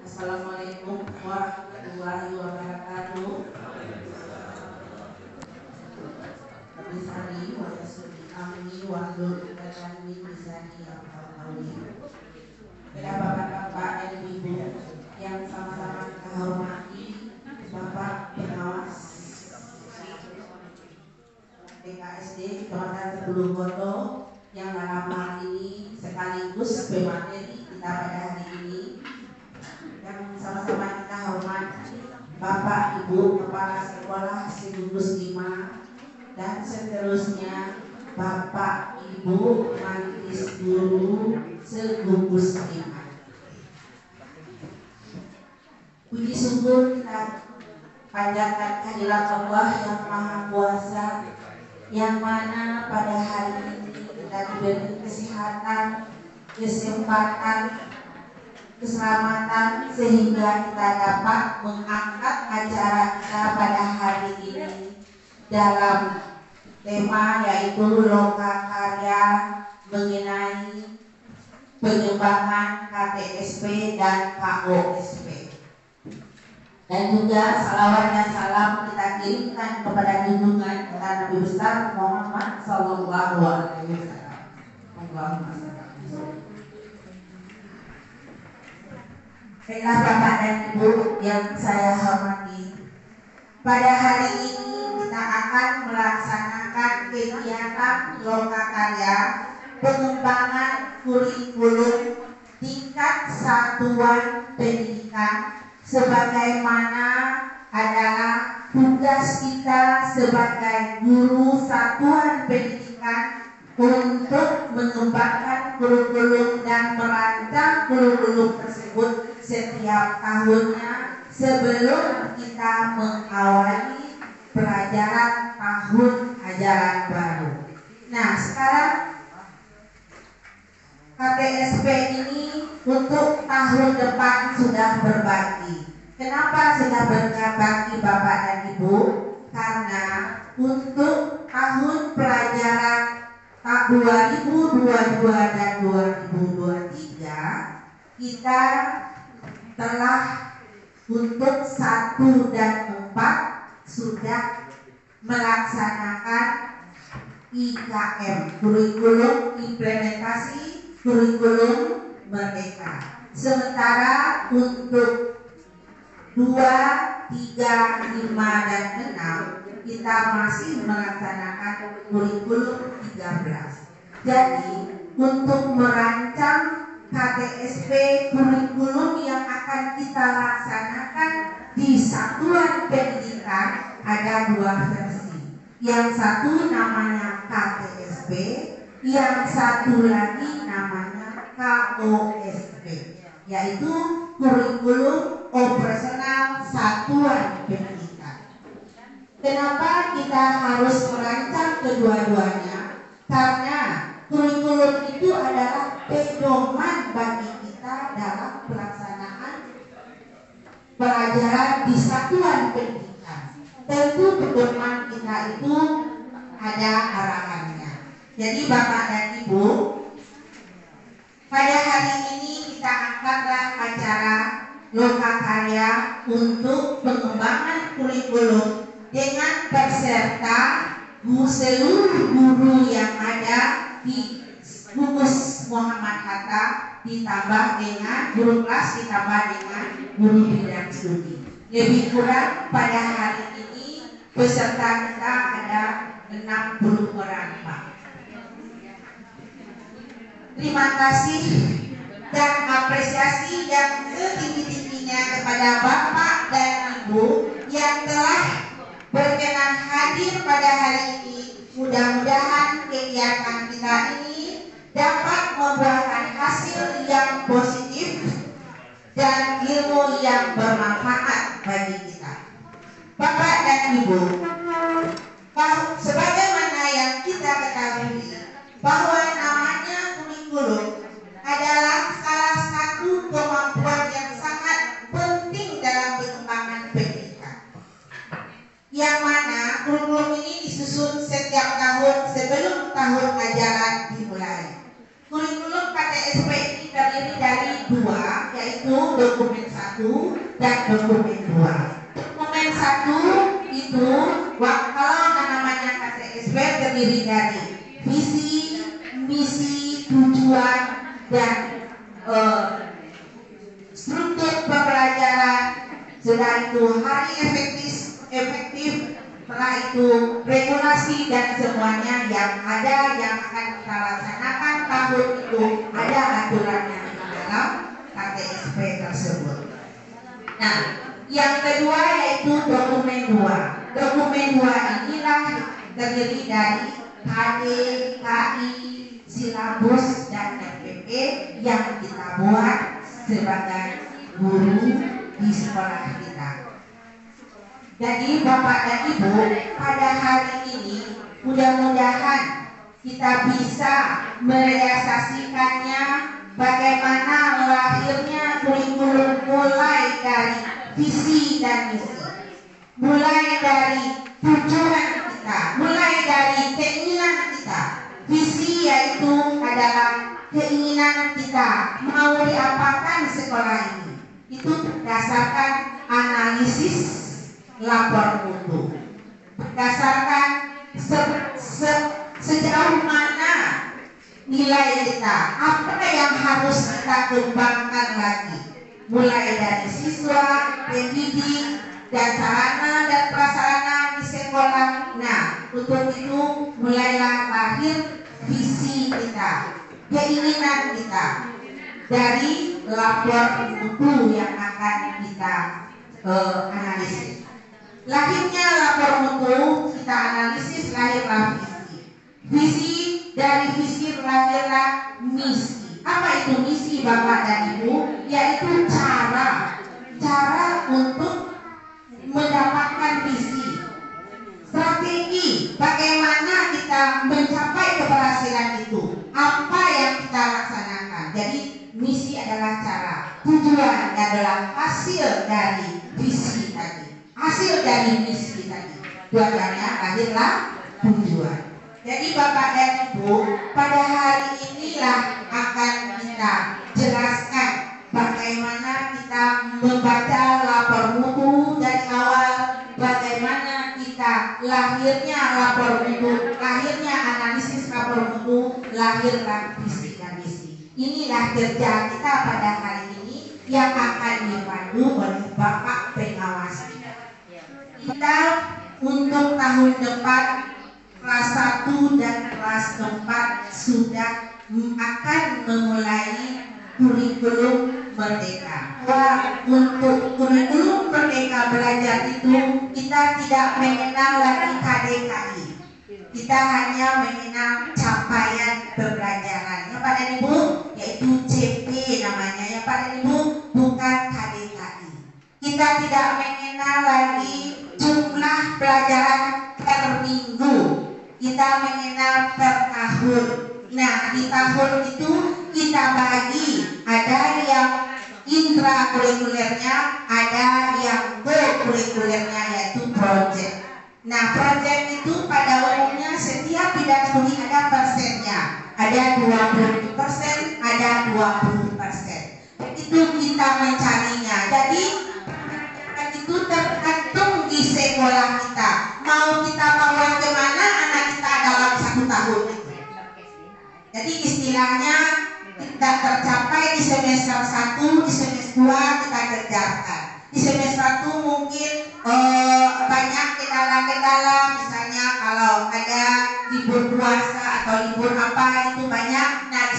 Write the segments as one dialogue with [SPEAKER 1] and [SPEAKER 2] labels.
[SPEAKER 1] Assalamualaikum warahmatullahi wabarakatuh. Bisani wa yasudi amni wa hlul 'uqdatam min lisani yafqahu qawli. Bapak-bapak dan ibu yang sama-sama kita hormati, Bapak Pengawas PKSD Kecamatan Sebelum Boto yang dalam hal ini sekaligus pemateri kita pada hari ini, yang sama-sama kita hormati Bapak Ibu Kepala Sekolah Segugus 5 dan seterusnya Bapak Ibu Majelis Guru Segugus 5. Puji syukur kita panjatkan kehadirat Allah yang Maha Kuasa, yang mana pada hari ini kita diberi kesehatan, kesempatan, keselamatan sehingga kita dapat mengangkat acara kita pada hari ini dalam tema yaitu lokakarya mengenai pengembangan KTSP dan KOSP. Dan juga salawat dan salam kita kirimkan kepada junjungan kita Nabi besar Muhammad Sallallahu Alaihi Wasallam. Allahumma shalli. Baiklah Bapak dan Ibu yang saya hormati, pada hari ini kita akan melaksanakan kegiatan lokakarya pengembangan kurikulum tingkat satuan pendidikan sebagaimana adalah tugas kita sebagai guru satuan pendidikan untuk mengembangkan kurikulum dan merancang kurikulum tersebut setiap tahunnya sebelum kita mengawali pelajaran tahun ajaran baru. Nah, sekarang KTSP ini untuk tahun depan sudah berbagi. Kenapa sudah berbagi Bapak dan Ibu? Karena untuk tahun pelajaran 2022 dan 2023 kita telah untuk 1 dan 4 sudah melaksanakan IKM, kurikulum implementasi kurikulum merdeka. Sementara untuk 2, 3, 5 dan 6 kita masih melaksanakan kurikulum 13. Jadi untuk merancang KTSP kurikulum yang akan kita laksanakan di satuan pendidikan ada 2 versi. Yang satu namanya KTSP, yang satu lagi namanya KOSP, yaitu kurikulum operasional satuan pendidikan. Kenapa kita harus merancang kedua-duanya? Karena kurikulum itu adalah pedoman bagi kita dalam pelaksanaan pelajaran di satuan pendidikan. Tentu pedoman kita itu ada arahannya. Jadi Bapak dan Ibu, pada hari ini kita angkatlah acara lokakarya untuk pengembangan kurikulum dengan peserta seluruh guru yang ada di Gugus Muhammad Hatta, ditambah dengan guru kelas, ditambah dengan guru bidang studi. Lebih kurang pada hari ini peserta kita ada 60 orang, Pak. Terima kasih dan apresiasi yang setinggi-tingginya kepada Bapak dan Ibu yang telah berkenan hadir pada hari ini. Mudah-mudahan kegiatan kita ini dapat membuahkan hasil yang positif dan ilmu yang bermanfaat bagi kita. Bapak dan Ibu, sebagaimana yang kita ketahui bahwa namanya kurikulum adalah salah satu kemampuan yang sangat penting dalam pengembangan pendidikan, yang mana kurikulum ini disusun setiap tahun sebelum tahun ajaran dimulai. Kurikulum KTSP ini terdiri dari 2, yaitu dokumen 1 dan dokumen 2. Dokumen 1 itu kalau namanya KTSP terdiri dari visi, misi, tujuan, dan struktur pembelajaran. Sudah itu hari efektif, setelah itu regulasi dan semuanya yang ada yang akan kita laksanakan tahun itu ada aturannya di dalam KTSP tersebut. Nah, yang kedua yaitu dokumen 2. Dokumen 2 inilah terdiri dari KD, KI, silabus dan RPP yang kita buat sebagai guru di sekolah kita. Jadi Bapak dan Ibu, pada hari ini mudah-mudahan kita bisa merealisasikannya bagaimana lahirnya kurikulum mulai dari visi dan misi, mulai dari tujuan kita, mulai dari keinginan kita. Visi yaitu adalah keinginan kita mau diapakan sekolah ini. Itu berdasarkan analisis lapor mutu, berdasarkan sejauh mana nilai kita, apa yang harus kita kembangkan lagi, mulai dari siswa, pendidik, dan sarana dan prasarana di sekolah. Nah, untuk itu mulailah lahir visi kita, keinginan kita dari lapor mutu yang akan kita analisis. Lahirnya lapor mutu kita analisis, lahirlah visi. Visi, dari visi lahirlah misi. Apa itu misi Bapak dan Ibu? Yaitu cara untuk mendapatkan visi. Strategi bagaimana kita mencapai keberhasilan itu, apa yang kita laksanakan. Jadi misi adalah cara, tujuan adalah hasil dari visi tadi, hasil dari misi tadi. Tujuannya lahirlah tujuan. Jadi Bapak dan Ibu, pada hari inilah akan kita jelaskan bagaimana kita membaca lapor mutu dari awal, bagaimana kita lahirnya lapor mutu, lahirnya analisis lapor mutu, lahirlah visi dan misi. Inilah kerja kita pada hari ini yang akan dipandu oleh Bapak pengawas. Kita untuk tahun depan kelas 1 dan kelas 4 sudah akan memulai kurikulum merdeka. Untuk kurikulum merdeka belajar itu kita tidak mengenal lagi KDKI. Kita hanya mengenal capaian pembelajaran. Ya Pak dan Ibu, yaitu CP namanya. Ya Pak dan Ibu, bukan KDKI. Kita tidak mengenal lagi jumlah pelajaran per minggu. Kita mengenal per tahun. Nah, di tahun itu kita bagi, ada yang intrakurikulernya, ada yang co-kurikulernya, yaitu project. Nah, project itu pada umumnya setiap bidang studi ada persennya. Ada 20%, ada 20%. Itu kita mencarinya. Jadi itu tergantung di sekolah kita. Mau kita bawa kemana anak kita dalam 1 tahun. Jadi istilahnya tidak tercapai di semester 1, di semester 2 kita kerjakan. Di semester 1 mungkin banyak kendala-kendala, misalnya kalau ada libur puasa atau libur apa itu banyak. Nah di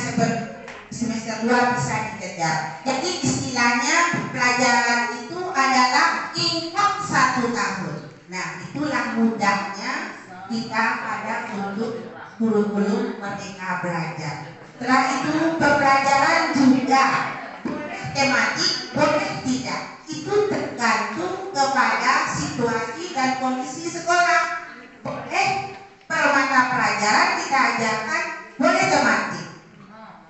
[SPEAKER 1] semester 2 bisa dikejar. Jadi istilahnya pelajaran itu adalah income 1 tahun. Nah itulah mudahnya kita ada untuk kurikulum merdeka belajar. Setelah itu pembelajaran juga boleh tematik, boleh tidak. Itu tergantung kepada situasi dan kondisi sekolah. Boleh per mata pelajaran kita ajarkan, boleh tematik.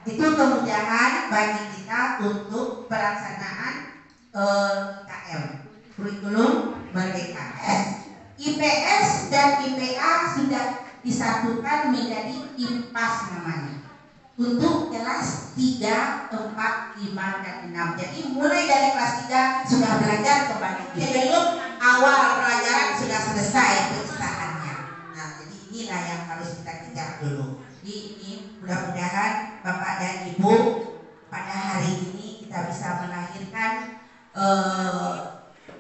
[SPEAKER 1] Itu kemudahan bagi kita untuk pelaksanaan KM, kurikulum merdeka. IPS dan IPA sudah disatukan menjadi IMPAS namanya. Untuk kelas 3, 4, 5, dan 6. Jadi mulai dari kelas 3 sudah belajar kembali. Sebelum awal pelajaran sudah selesai penyisaannya. Nah, jadi inilah yang harus kita kejar dulu. Jadi ini mudah-mudahan Bapak dan Ibu pada hari ini kita bisa melahirkan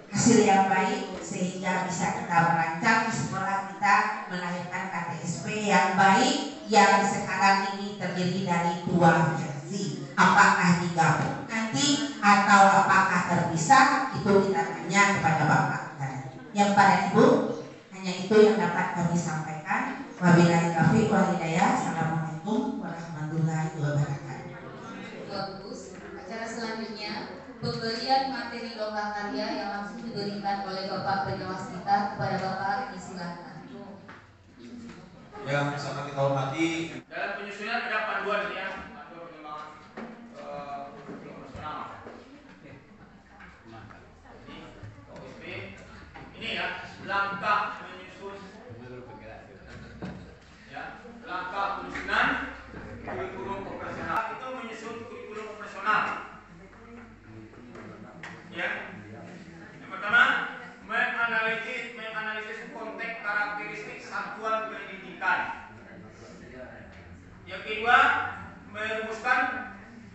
[SPEAKER 1] hasil yang baik sehingga bisa kita merancang di sekolah kita melahirkan KTSP yang baik yang sekarang ini terdiri dari 2 versi. Apakah digabung nanti atau apakah terpisah, itu kita tanya kepada Bapak dan yang pada Ibu. Hanya itu yang dapat kami sampaikan. Wabillahi taufiq wal hidayah. Assalamualaikum warahmatullahi wabarakatuh.
[SPEAKER 2] Bagus. Acara selanjutnya pemberian materi lomba karya yang langsung diberikan oleh Bapak pengawas kita kepada Bapak, disilakan.
[SPEAKER 3] Yang sangat kita hormati,
[SPEAKER 4] dalam penyusunan ada panduan ya, panduan perkembangan kurikulum nasional. Ini OSP, ini ya langkah menyusun, ya langkah penyusunan kurikulum operasional. Itu menyusun kurikulum operasional. Ya, yang pertama menganalisis konteks karakteristik satuan pendidikan. Yang kedua, merumuskan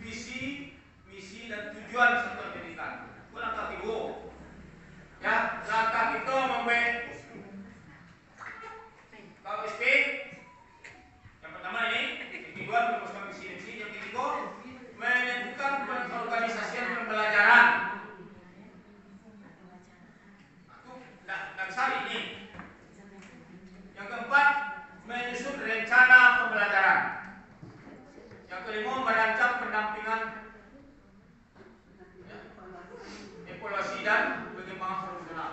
[SPEAKER 4] visi, misi dan tujuan satuan pendidikan. Itu langkah kedua. Ya, langkah itu membuat KOSP. Yang pertama ini, yang kedua merumuskan visi dan misi. Yang ketiga, menentukan pengorganisasian pembelajaran. Nah, bisa ini. Yang keempat, menyusun rencana pembelajaran. Yang kelima, merancang pendampingan, ya, evaluasi dan pengembangan profesional.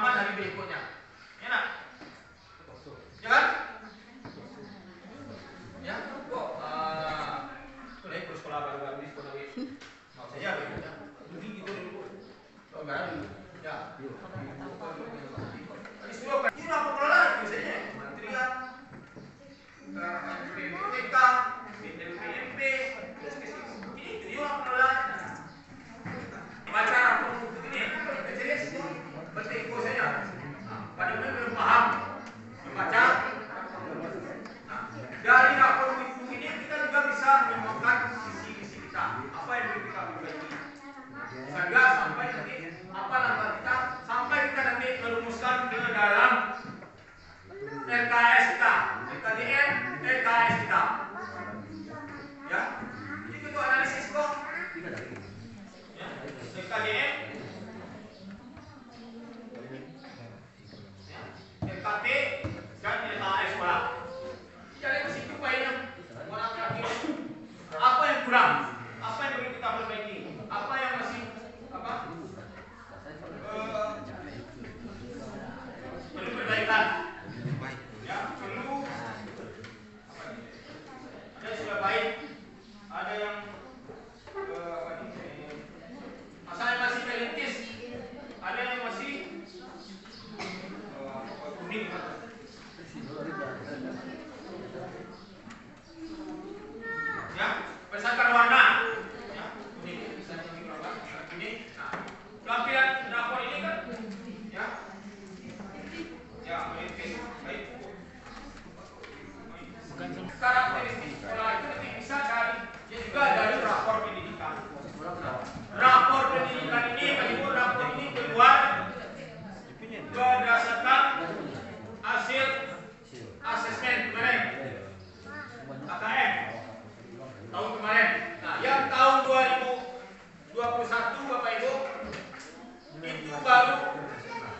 [SPEAKER 4] pemahaman dari berikutnya. Enak? Ya kan? Ya, kok ini sekolah baru-baru di sekolah ini. Mau saya berikutnya. Ini gitu dulu. Oh, enggak ada. Ya. Tadi sudah ini apa pengelolaan biasanya? Kementerian BPK, BPMP, ini dia orang pengelolaan. Baca rapor ini, jadi berarti info saya. Pada belum paham membaca. Dari rapor itu ini kita juga bisa menemukan visi-visi kita. Apa yang perlu kita perbaiki? Sehingga sampai nanti apa langkah kita sampai kita nanti merumuskan ke dalam RKS kita, RKDN, RKS kita. Ya, jadi itu analisis kok. Ya, RKDN, RKT dan RKS Pak. Jadi ke situ baiknya orang yakin apa yang kurang, apa yang perlu kita perbaiki, apa yang masih perlu perbaikan. Ya, perlu ada yang sudah baik, ada yang masalah masih merintis, ada yang masih kuning. Ya, berdasarkan warna. Ya, kuning bisa kuning. Nah, tampilan rapor ini kan, ya, ya merintis baik. Karakteristik sekolah itu nanti bisa dari ya juga dari rapor pendidikan. Rapor pendidikan ini, bagaimana rapor ini keluar berdasarkan hasil asesmen kemarin KKM tahun kemarin. Nah, yang tahun 2021 Bapak Ibu itu baru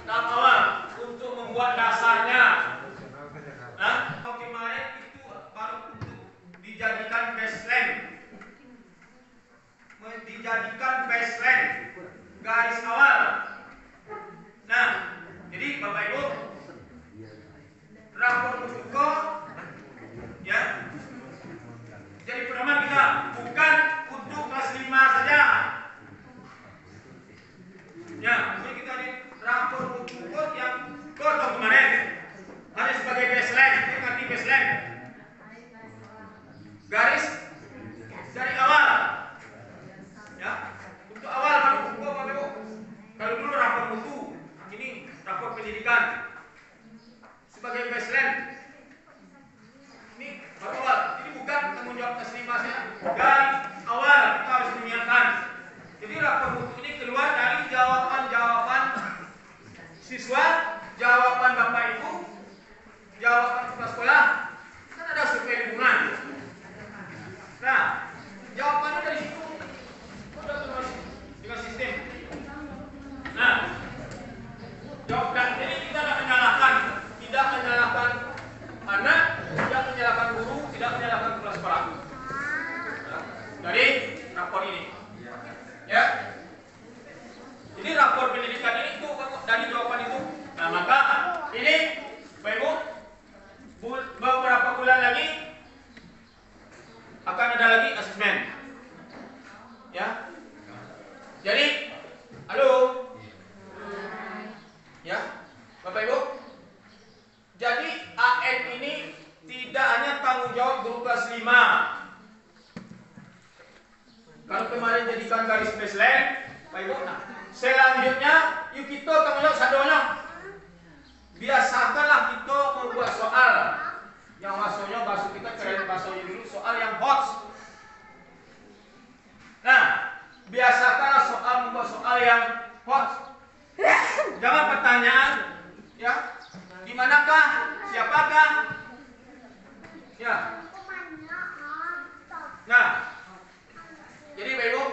[SPEAKER 4] tahap awal untuk membuat dasarnya. Nah, tahun kemarin itu baru untuk dijadikan baseline, garis awal. Nah, jadi Bapak Ibu rapor Musuko ya jadi pedoman kita bukan untuk kelas 5 saja. Ya, jadi kita di rapor Musuko yang tahun kemarin hanya sebagai baseline, ini arti baseline. Garis dari awal. Ya, untuk awal baru Musuko Bapak Ibu. Kalau dulu rapor mutu, ini rapor pendidikan. Sebagai baseline. Ini baru awal. Ini bukan tanggung jawab kelas 5 saya. Dari awal kita harus menyiapkan. Jadi rapor mutu ini keluar dari jawaban-jawaban siswa, jawaban Bapak Ibu, jawaban kepala sekolah. Kan ada survei lingkungan. Nah, jawabannya dari situ. Sudah terus dengan sistem. Nah, jawabkan. Jadi kita tidak menyalahkan anak, tidak menyalahkan guru, tidak menyalahkan kepala sekolah. Dari rapor ini, ya. Jadi rapor pendidikan ini itu dari jawaban itu. Nah, maka ini, Bapak Ibu, beberapa bulan lagi akan ada lagi asesmen, ya. Jadi, halo. Ya, Bapak Ibu. Jadi AN ini tidak hanya tanggung jawab guru kelas 5. Kalau kemarin jadikan garis baseline, Bapak Ibu. Nah, selanjutnya yuk kita tanggung jawab sadonya. Biasakanlah kita membuat soal yang masuknya bahasa kita keren bahasanya dulu soal yang hot. Nah, biasakanlah soal membuat soal yang hot. Jangan pertanyaan, ya, di manakah, siapakah, ya. Nah, jadi Bapak Ibu,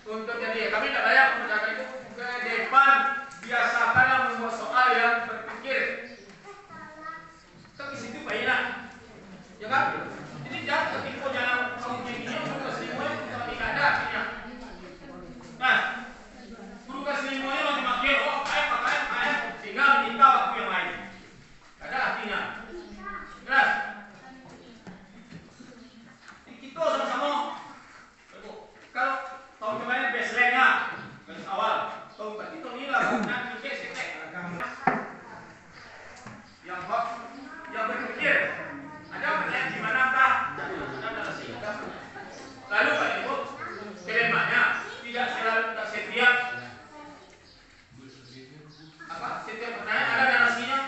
[SPEAKER 4] untuk jadi kami tidak layak mengerjakan itu ke depan biasakanlah membuat soal yang berpikir. Tapi situ baiklah, ya kan? Jadi jangan ketipu jangan kamu begini untuk semuanya tidak ada artinya. Nah, guru kelas 5 nya masih makin, oh kayak Setiap pertanyaan ada narasinya.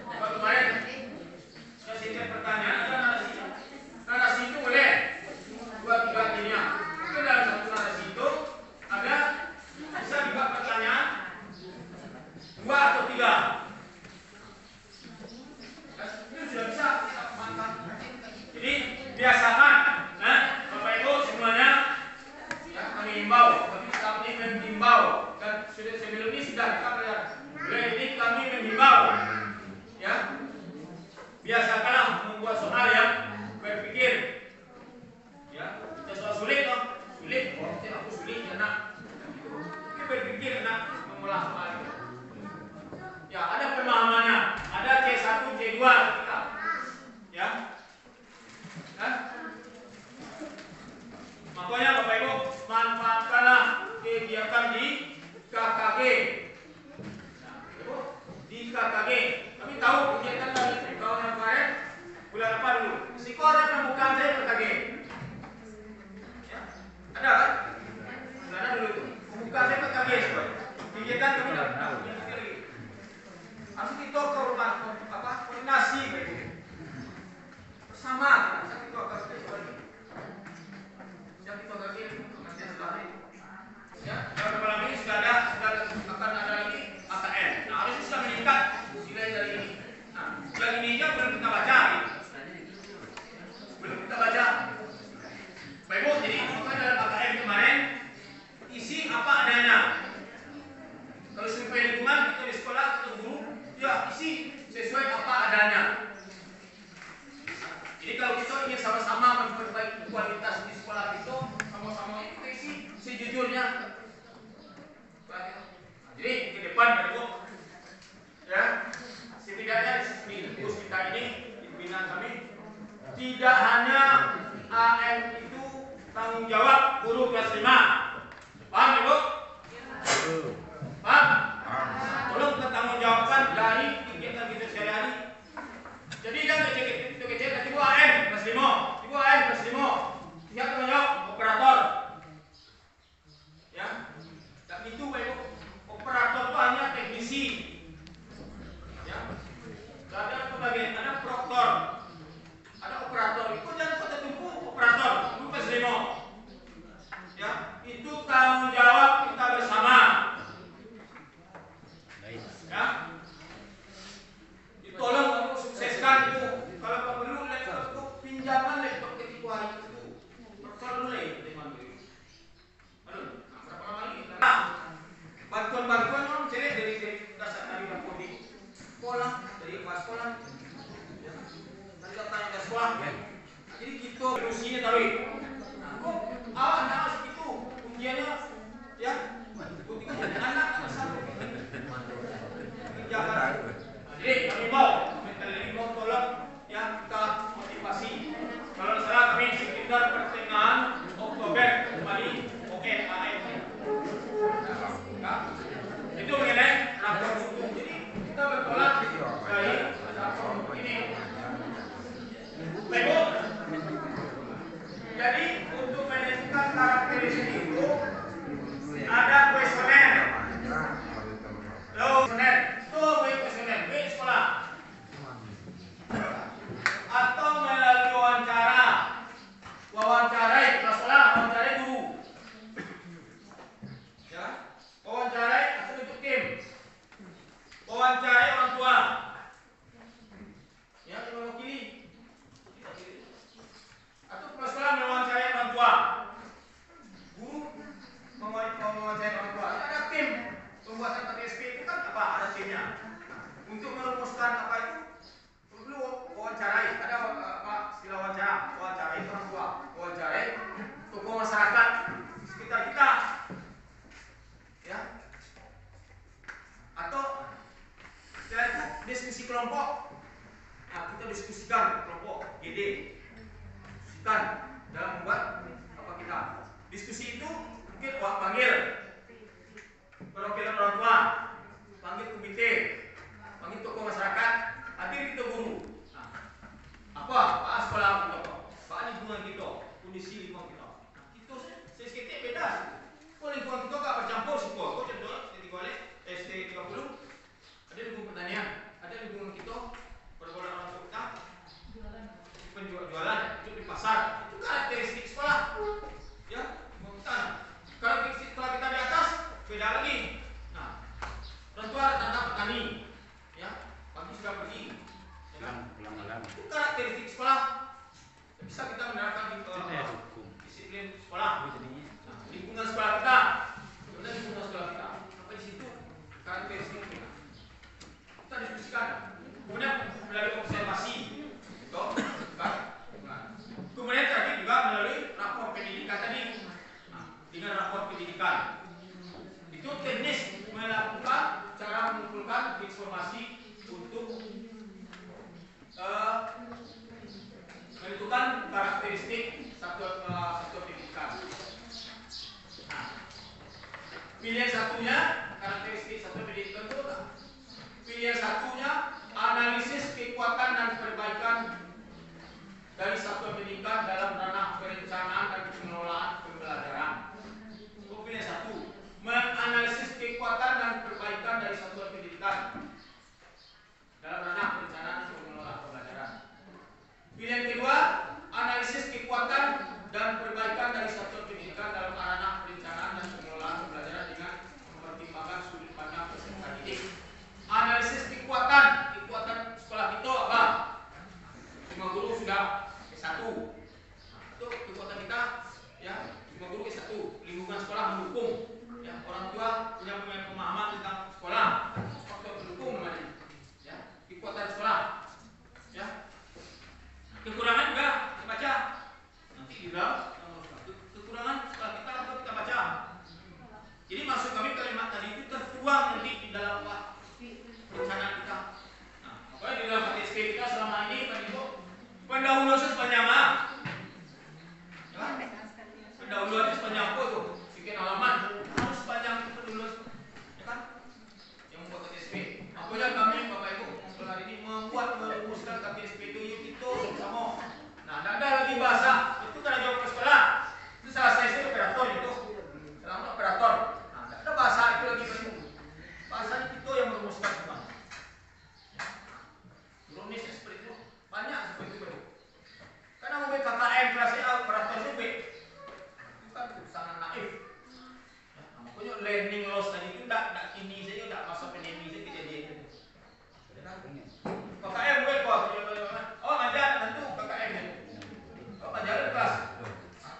[SPEAKER 4] Kalau kemarin setiap pertanyaan ada narasinya. Narasi itu boleh 2-3 artinya. Mungkin dalam satu narasi itu ada bisa dibuat pertanyaan 2 atau 3. Itu sudah bisa kita manfaatkan. Jadi biasakan, Bapak Ibu semuanya, ya, kami himbau, kami menghimbau, dan sebelum ini sudah kita lihat. Oleh ini kami menghimbau, ya, biasakanlah membuat soal yang berpikir, ya, soal sulit loh, sulit, aku sulit ya nak, tapi berpikir nak mengolah soal itu. Ya, ada pemahamannya, ada C1, C2, kita, ya. Makanya Bapak Ibu manfaatkanlah kegiatan di KKG. Nah, di KKG, kami tahu kegiatan dari tahun yang kemarin bulan apa dulu? Siko ada pembukaan saya KKG. Ya, ada kan? Bulan dulu itu pembukaan saya KKG. Kegiatan kami tidak lagi. Harus kita koordinasi bersama. Ya, kalau lagi sudah akan ada lagi AKN. Nah, harus sudah meningkat nilai dari ini. Nah, yang ini aja belum kita baca. Belum kita baca. Baik Bu, jadi makanya dalam AKN kemarin isi apa adanya. Kalau survei lingkungan kita di sekolah kita guru, ya isi sesuai apa adanya. Jadi kalau kita ingin sama-sama memperbaiki kualitas di sekolah itu, sama-sama itu isi sejujurnya. Jadi ke depan Bapak, ya, setidaknya di kursus kita ini, di pembinaan kami, tidak hanya AM itu tanggung jawab guru kelas 5. Paham Ibu? Paham? Tolong kita tanggung jawabkan dari kegiatan kita sehari-hari. Jadi jangan kecil-kecil, Ibu AM kelas 5, Ibu AM kelas 5. Siapa tanggung jawab? Operator. Ya, tak itu Ibu. Operator itu hanya teknisi. Ya. Ada pembagian, ada proktor. Ada operator. Itu jangan pada tumpu operator, tumpu kelas 5. Ya, itu tanggung jawab kita bersama. Ya. Tolong kamu sukseskan itu. Kalau kamu perlu laptop itu pinjaman laptop ketika hari itu. Perlu teman itu. Aduh, berapa lama lagi? Nah, bantuan-bantuan orang cari dari dasar dari Kapolri. Sekolah, dari kelas sekolah. Ya. Dari datang ke sekolah. Ya. Jadi kita usianya taruh. Nah, kok awak anak segitu ujiannya, ya? Buktikan anak satu. Pinjaman. Jadi kami mau tolong yang kita motivasi. Kalau salah kami sekitar pertengahan Oktober kembali OKM. Itu mengenai rapor mutu. Jadi kita bertolak dari rapor mutu ini. Baik, jadi untuk menentukan karakteristik itu ada kuesioner. Kuesioner. Kuesioner di sekolah. Atau melalui wawancara. Wawancarai kelas sekolah, wawancarai guru. Ya, wawancarai atau bentuk tim. Wawancarai orang tua. Ya, mewakili. Atau kelas sekolah mewawancarai orang tua. Guru mewawancarai orang tua. Ada tim. Pembuatan KTSP itu kan apa? Ada timnya. Untuk merumuskan apa itu perlu wawancarai. Ada apa istilah wawancara? Wawancarai orang tua, wawancarai tokoh masyarakat di sekitar kita, ya. Atau setelah itu diskusi kelompok. Nah, kita diskusikan kelompok GD, diskusikan dalam membuat apa kita. Diskusi itu mungkin panggil perwakilan orang tua, panggil komite, panggil tokoh masyarakat, hadir kita guru. Nah, apa? Pak sekolah kita, Pak lingkungan kita, kondisi lingkungan kita. Nah, kita sedikit beda. Kok lingkungan kita tak bercampur sih kok? Contoh ketika oleh ST sani, ya, pagi sudah pergi, ya kan?
[SPEAKER 3] Pulang malam.
[SPEAKER 4] Itu karakteristik sekolah. Bisa kita menerapkan di disiplin sekolah, nah, lingkungan sekolah kita, kemudian lingkungan sekolah kita. Apa di situ karakteristik kita? Kita diskusikan. Kemudian melalui observasi, gitu, kan? Nah, kemudian tadi juga melalui rapor pendidikan tadi. Nah, dengan rapor pendidikan itu teknis melakukan cara mengumpulkan informasi untuk menentukan karakteristik satuan pendidikan. Nah, pilihan satunya karakteristik satuan pendidikan itu apa? Pilihan satunya analisis kekuatan dan perbaikan dari satuan pendidikan dalam ranah perencanaan dan pengelolaan pembelajaran. Itu pilihan satu, menganalisis kekuatan dan perbaikan dari satuan pendidikan dalam ranah perencanaan dan pengelolaan pembelajaran. Pilihan kedua, analisis kekuatan dan perbaikan dari satuan pendidikan dalam ranah perencanaan dan pengelolaan pembelajaran dengan mempertimbangkan sudut pandang peserta didik. Analisis kekuatan sekolah kita apa? Semua guru sudah S1. Itu kekuatan kita, ya, semua guru S1. Lingkungan sekolah mendukung, ya, orang tua punya pemahaman tentang sekolah, faktor mendukung namanya, ya, kekuatan sekolah, ya. Kekurangan juga kita baca. Nanti di dalam kekurangan sekolah kita baca. Jadi maksud kami kalimat tadi itu tertuang nanti di dalam rencana kita. Nah, makanya di dalam HTSP kita selama ini Pak Ibu pendahuluan sepanjang apa? Ya kan? Pendahuluan sepanjang apa tuh? Sekian halaman harus sepanjang pendahuluan, ya kan? Yang membuat HTSP. Makanya kami Bapak Ibu hari ini merumuskan HTSP itu sama. Nah, tidak ada lagi bahasa itu karena jawab ke sekolah. Itu salah saya operator itu. Selama operator. Nah, tidak ada bahasa itu lagi Pak Ibu. Bahasa itu yang merumuskan semua. Rumus seperti itu banyak seperti itu. Karena mau KKM kelas A operator itu kan sangat naif. Ya, makanya learning loss tadi itu tidak kini saja tidak masa pandemi saja kejadian itu. KKM gue kok oh ngajar tentu KKM ya. Oh ngajar kelas.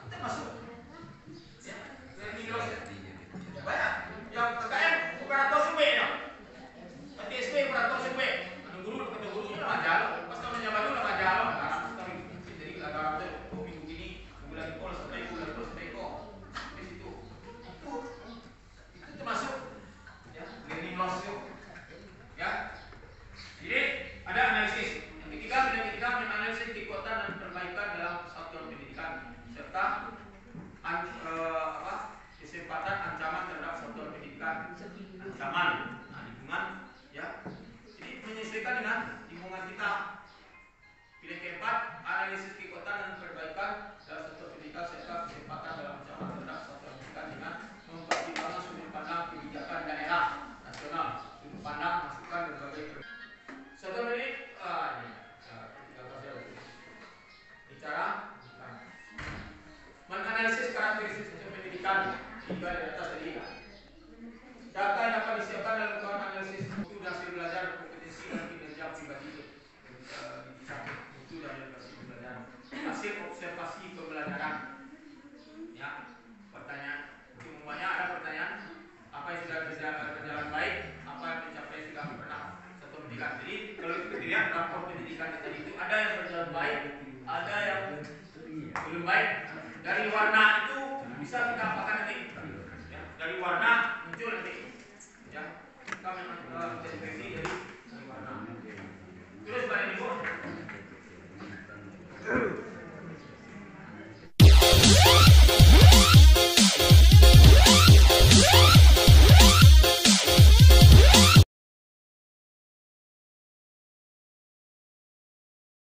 [SPEAKER 4] Kita masuk. Ya, learning loss. Banyak yang KKM operator semua ya. TSP operator semua. Guru kata gurunya lah ngajar. Pas kami nyamar dulu lah ngajar. Jadi agak minggu ini bulan kol sampai bulan kol sampai kok. Di situ. Itu termasuk ya learning loss itu. Ya. Jadi ada analisis. Yang ketiga menganalisis kekuatan dan perbaikan dalam satuan pendidikan serta kesempatan ancaman terhadap satuan pendidikan. Ancaman, nah, lingkungan, ya. Jadi menyesuaikan dengan lingkungan kita. Pilihan keempat, analisis kekuatan dan perbaikan dalam satuan pendidikan serta kesempatan dalam ancaman terhadap satuan pendidikan dengan mempertimbangkan sudut pandang kebijakan daerah nasional, sudut pandang masukan berbagai satu menit bicara menganalisis karakteristik satuan pendidikan hingga di atas tadi. Data yang dapat disiapkan dalam melakukan analisis mutu hasil belajar kompetensi dan kinerja pribadi mutu dan hasil belajar hasil observasi pembelajaran. Ya, pertanyaan umumnya ada pertanyaan apa yang sudah berjalan baik, apa yang mencapai sudah pernah satu pendidikan. Jadi kalau kita lihat rapor pendidikan tadi itu ada yang berjalan baik, ada yang belum baik. Dari warna itu bisa kita apakan nanti. Ya, dari warna muncul nanti.